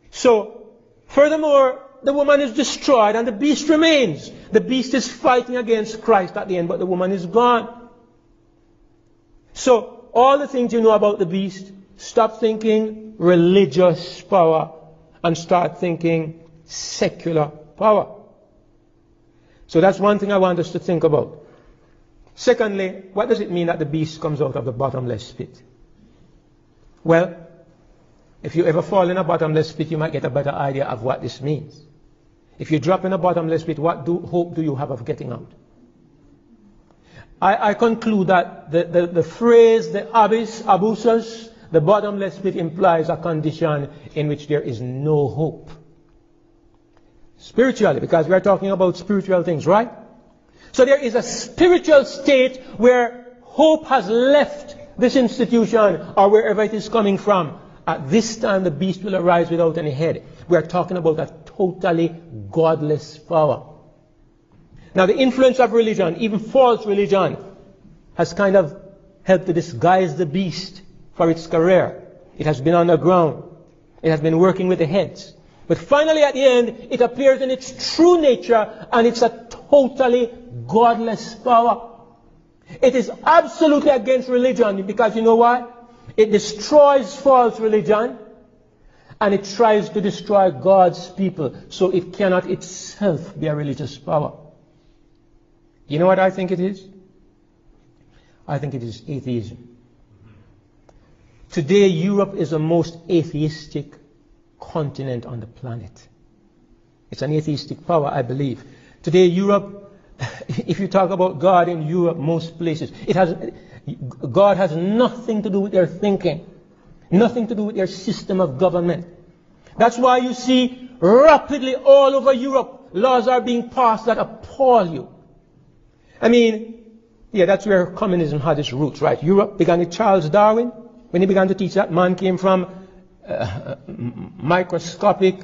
So, furthermore, the woman is destroyed and the beast remains. The beast is fighting against Christ at the end, but the woman is gone. So, all the things you know about the beast, stop thinking religious power and start thinking secular power. So that's one thing I want us to think about. Secondly, what does it mean that the beast comes out of the bottomless pit? Well, if you ever fall in a bottomless pit, you might get a better idea of what this means. If you drop in a bottomless pit, what hope do you have of getting out? I conclude that the phrase, the abyss, abyssus, the bottomless pit implies a condition in which there is no hope. Spiritually, because we are talking about spiritual things, right? So there is a spiritual state where hope has left this institution or wherever it is coming from. At this time, the beast will arise without any head. We are talking about a totally godless power. Now, the influence of religion, even false religion, has kind of helped to disguise the beast for its career. It has been underground. It has been working with the heads. But finally, at the end, it appears in its true nature, and it's a totally godless power. It is absolutely against religion, because you know why? It destroys false religion, and it tries to destroy God's people, so it cannot itself be a religious power. You know what I think it is? I think it is atheism. Today, Europe is the most atheistic continent on the planet. It's an atheistic power, I believe. Today, Europe, if you talk about God in Europe, most places, God has nothing to do with their thinking, nothing to do with their system of government. That's why you see rapidly all over Europe, laws are being passed that appall you. I mean, yeah, that's where communism had its roots, right? Europe began with Charles Darwin, when he began to teach that man came from microscopic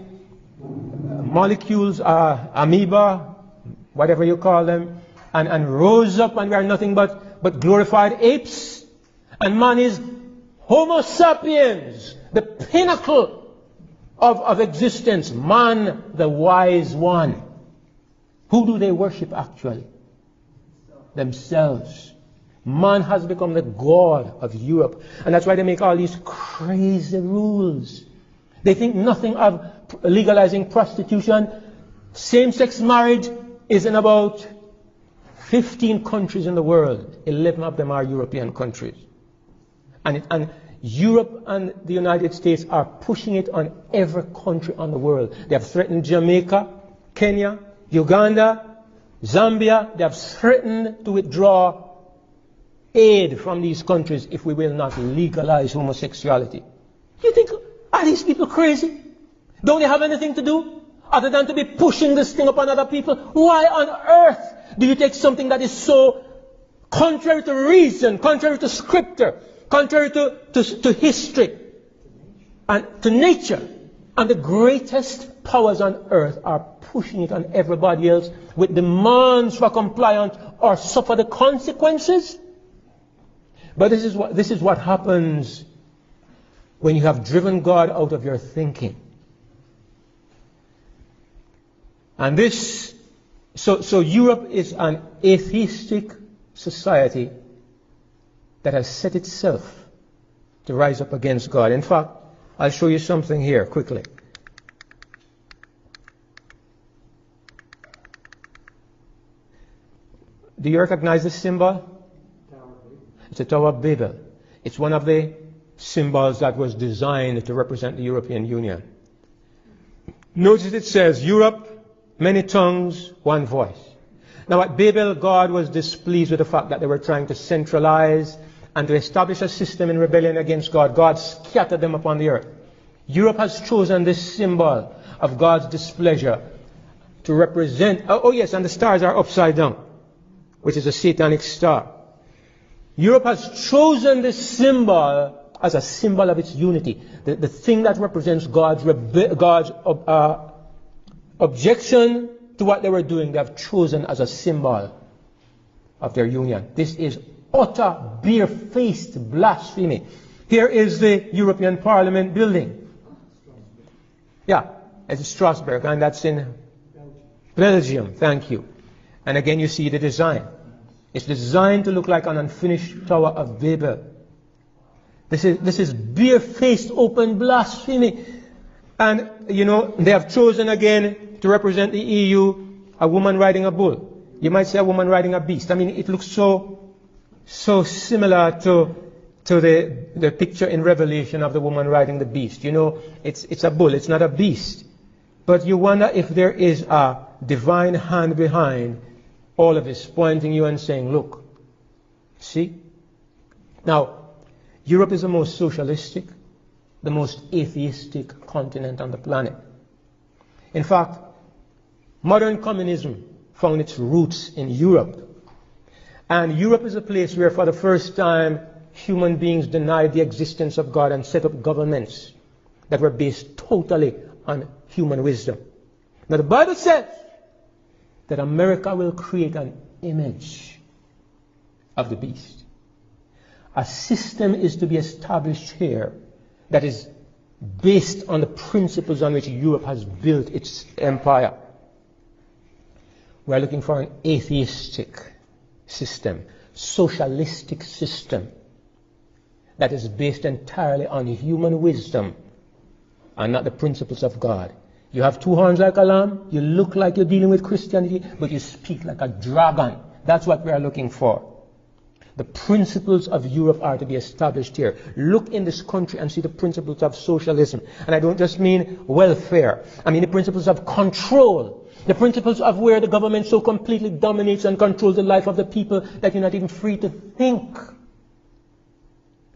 molecules, amoeba, whatever you call them, and rose up, and we are nothing but glorified apes. And man is Homo sapiens, the pinnacle of existence. Man, the wise one. Who do they worship actually? Themselves. Man has become the god of Europe. And that's why they make all these crazy rules. They think nothing of legalizing prostitution. Same-sex marriage is in about 15 countries in the world. 11 of them are European countries. And Europe and the United States are pushing it on every country on the world. They have threatened Jamaica, Kenya, Uganda, Zambia. They have threatened to withdraw aid from these countries if we will not legalize homosexuality. You think, are these people crazy? Don't they have anything to do? other than to be pushing this thing upon other people? Why on earth do you take something that is so contrary to reason, contrary to scripture, contrary to history and to nature, and the greatest powers on earth are pushing it on everybody else with demands for compliance or suffer the consequences? But this is what happens when you have driven God out of your thinking. And so Europe is an atheistic society that has set itself to rise up against God. In fact, I'll show you something here quickly. Do you recognize this symbol? It's the Tower of Babel. It's one of the symbols that was designed to represent the European Union. Notice it says, Europe, many tongues, one voice. Now at Babel, God was displeased with the fact that they were trying to centralize and to establish a system in rebellion against God. God scattered them upon the earth. Europe has chosen this symbol of God's displeasure to represent, oh yes, and the stars are upside down, which is a satanic star. Europe has chosen this symbol as a symbol of its unity. The thing that represents God's objection to what they were doing, they have chosen as a symbol of their union. This is utter, bare-faced blasphemy. Here is the European Parliament building. Yeah, it's Strasbourg, and that's in Belgium. Thank you. And again, you see the design. It's designed to look like an unfinished Tower of Babel. This is bare-faced, open blasphemy. And, you know, they have chosen again to represent the EU, a woman riding a bull. You might say a woman riding a beast. I mean, it looks so similar to the picture in Revelation of the woman riding the beast. You know, it's a bull, it's not a beast. But you wonder if there is a divine hand behind all of this, pointing you and saying, look, see? Now, Europe is the most socialistic, the most atheistic continent on the planet. In fact, modern communism found its roots in Europe. And Europe is a place where for the first time human beings denied the existence of God and set up governments that were based totally on human wisdom. Now the Bible says that America will create an image of the beast. A system is to be established here that is based on the principles on which Europe has built its empire. We are looking for an atheistic system, socialistic system that is based entirely on human wisdom and not the principles of God. You have two horns like a lamb, you look like you're dealing with Christianity, but you speak like a dragon. That's what we are looking for. The principles of Europe are to be established here. Look in this country and see the principles of socialism. And I don't just mean welfare. I mean the principles of control. The principles of where the government so completely dominates and controls the life of the people that you're not even free to think.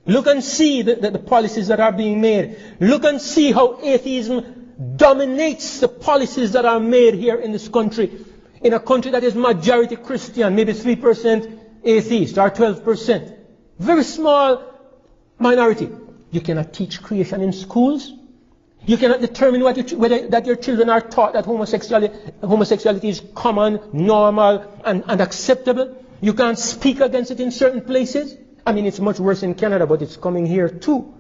Look and see the policies that are being made. Look and see how atheism dominates the policies that are made here in this country. In a country that is majority Christian, maybe 3% atheist or 12%. Very small minority. You cannot teach creation in schools. You cannot determine whether that your children are taught that homosexuality is common, normal, and acceptable. You can't speak against it in certain places. I mean, it's much worse in Canada, but it's coming here too.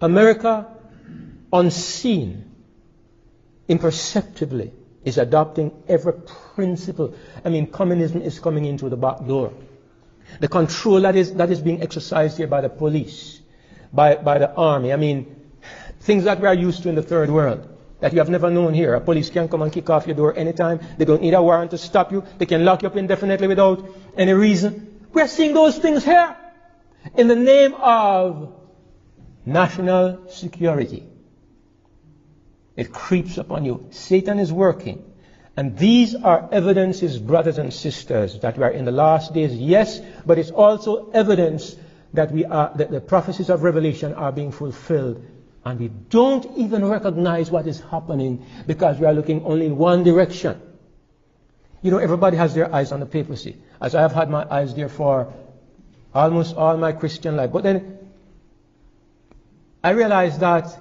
America, unseen, imperceptibly, is adopting every principle. I mean, communism is coming in through the back door. The control that is being exercised here by the police, by the army. I mean, things that we are used to in the third world, that you have never known here. A police can come and kick off your door anytime. They don't need a warrant to stop you. They can lock you up indefinitely without any reason. We are seeing those things here in the name of national security. It creeps upon you. Satan is working. And these are evidences, brothers and sisters, that we are in the last days, yes, but it's also evidence that that the prophecies of Revelation are being fulfilled And we don't even recognize what is happening because we are looking only in one direction. You know, everybody has their eyes on the papacy, as I have had my eyes there for almost all my Christian life. But then I realized that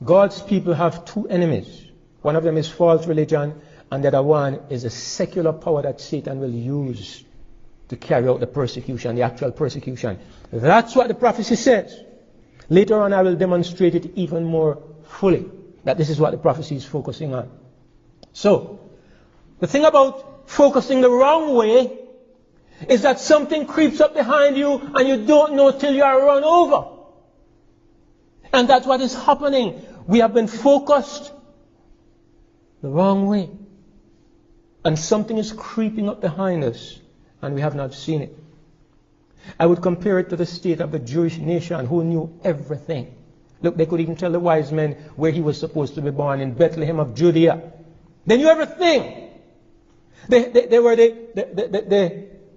God's people have two enemies. One of them is false religion, and the other one is a secular power that Satan will use to carry out the persecution, the actual persecution. That's what the prophecy says. Later on I will demonstrate it even more fully, that this is what the prophecy is focusing on. So, the thing about focusing the wrong way is that something creeps up behind you and you don't know till you are run over. And that's what is happening. We have been focused the wrong way. And something is creeping up behind us and we have not seen it. I would compare it to the state of the Jewish nation who knew everything. Look, they could even tell the wise men where he was supposed to be born, in Bethlehem of Judea. They knew everything. They were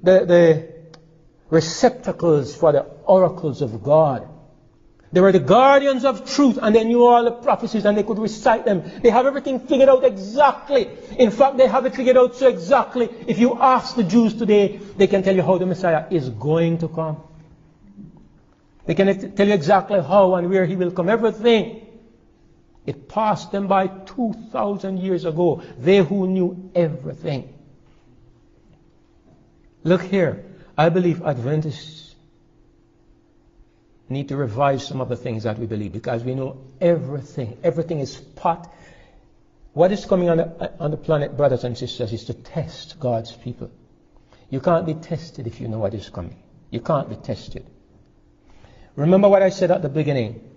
the receptacles for the oracles of God. They were the guardians of truth, and they knew all the prophecies and they could recite them. They have everything figured out exactly. In fact, they have it figured out so exactly. If you ask the Jews today, they can tell you how the Messiah is going to come. They can tell you exactly how and where he will come. Everything. It passed them by 2,000 years ago. They who knew everything. Look here. I believe Adventists need to revise some of the things that we believe because we know everything. Everything is pot. What is coming on the planet, brothers and sisters, is to test God's people. You can't be tested if you know what is coming. You can't be tested. Remember what I said at the beginning.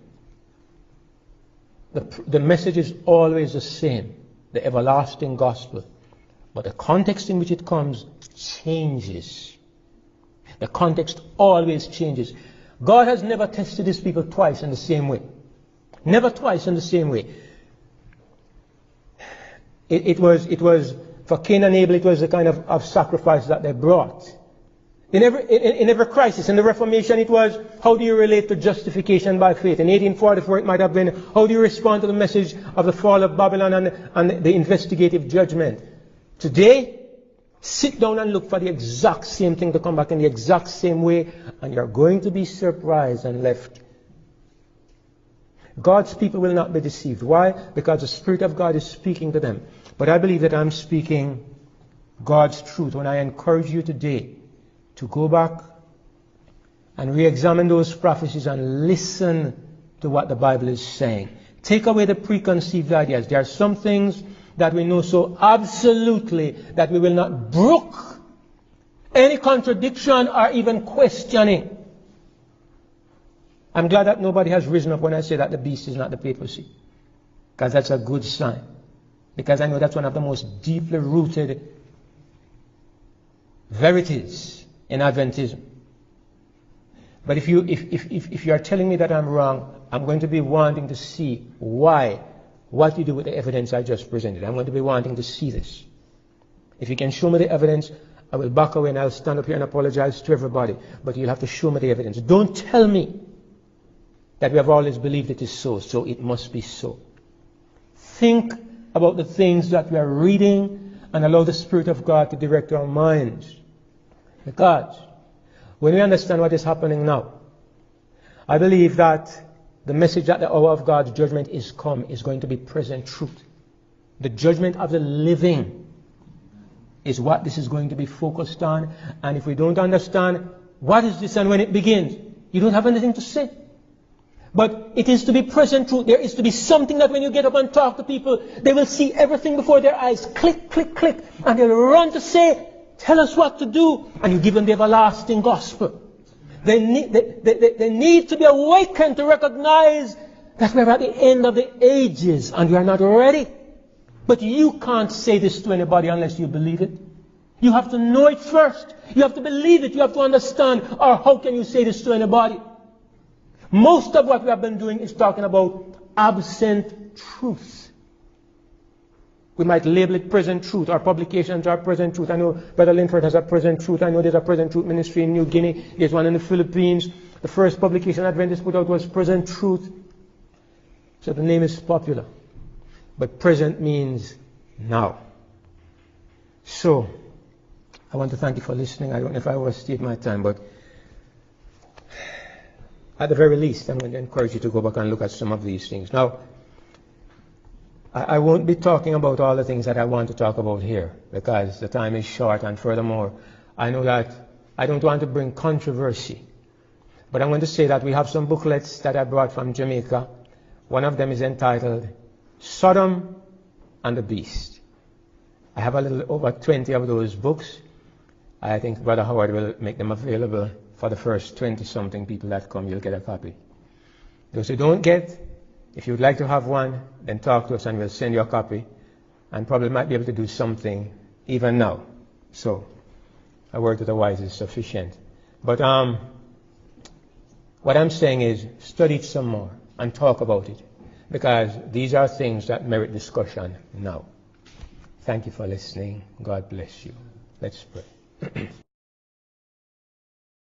The message is always the same, the everlasting gospel. But the context in which it comes changes. The context always changes. God has never tested his people twice in the same way. Never twice in the same way. It was for Cain and Abel, it was the kind of sacrifice that they brought. In every crisis, in the Reformation, it was, how do you relate to justification by faith? In 1844, it might have been, how do you respond to the message of the fall of Babylon and the investigative judgment? Today, sit down and look for the exact same thing to come back in the exact same way, and you're going to be surprised and left. God's people will not be deceived. Why? Because the Spirit of God is speaking to them. But I believe that I'm speaking God's truth when I encourage you today to go back and re-examine those prophecies and listen to what the Bible is saying. Take away the preconceived ideas. There are some things that we know so absolutely that we will not brook any contradiction or even questioning. I'm glad that nobody has risen up when I say that the beast is not the papacy, because that's a good sign. Because I know that's one of the most deeply rooted verities in Adventism. But if you are telling me that I'm wrong, I'm going to be wanting to see why. What you do with the evidence I just presented. I'm going to be wanting to see this. If you can show me the evidence, I will back away and I'll stand up here and apologize to everybody. But you'll have to show me the evidence. Don't tell me that we have always believed it is so, so it must be so. Think about the things that we are reading and allow the Spirit of God to direct our minds. Because when we understand what is happening now, I believe that the message that the hour of God's judgment is come is going to be present truth. The judgment of the living is what this is going to be focused on. And if we don't understand what is this and when it begins, you don't have anything to say. But it is to be present truth. There is to be something that when you get up and talk to people, they will see everything before their eyes. Click, click, click. And they'll run to say, tell us what to do. And you give them the everlasting gospel. They need to be awakened to recognize that we're at the end of the ages and we are not ready. But you can't say this to anybody unless you believe it. You have to know it first. You have to believe it. You have to understand. Or how can you say this to anybody? Most of what we have been doing is talking about absent truth. We might label it present truth. Our publications are present truth. I know Brother Linford has a present truth. I know there's a present truth ministry in New Guinea. There's one in the Philippines. The first publication Adventists put out was present truth. So the name is popular. But present means now. So, I want to thank you for listening. I don't know if I overstayed my time, but at the very least, I'm going to encourage you to go back and look at some of these things. Now, I won't be talking about all the things that I want to talk about here, because the time is short, and furthermore, I know that I don't want to bring controversy. But I'm going to say that we have some booklets that I brought from Jamaica. One of them is entitled Sodom and the Beast. I have a little over 20 of those books. I think Brother Howard will make them available for the first 20-something people that come. You'll get a copy. Those who don't get, if you'd like to have one, then talk to us and we'll send you a copy. And probably might be able to do something even now. So, a word to the wise is sufficient. But what I'm saying is, study it some more and talk about it. Because these are things that merit discussion now. Thank you for listening. God bless you. Let's pray.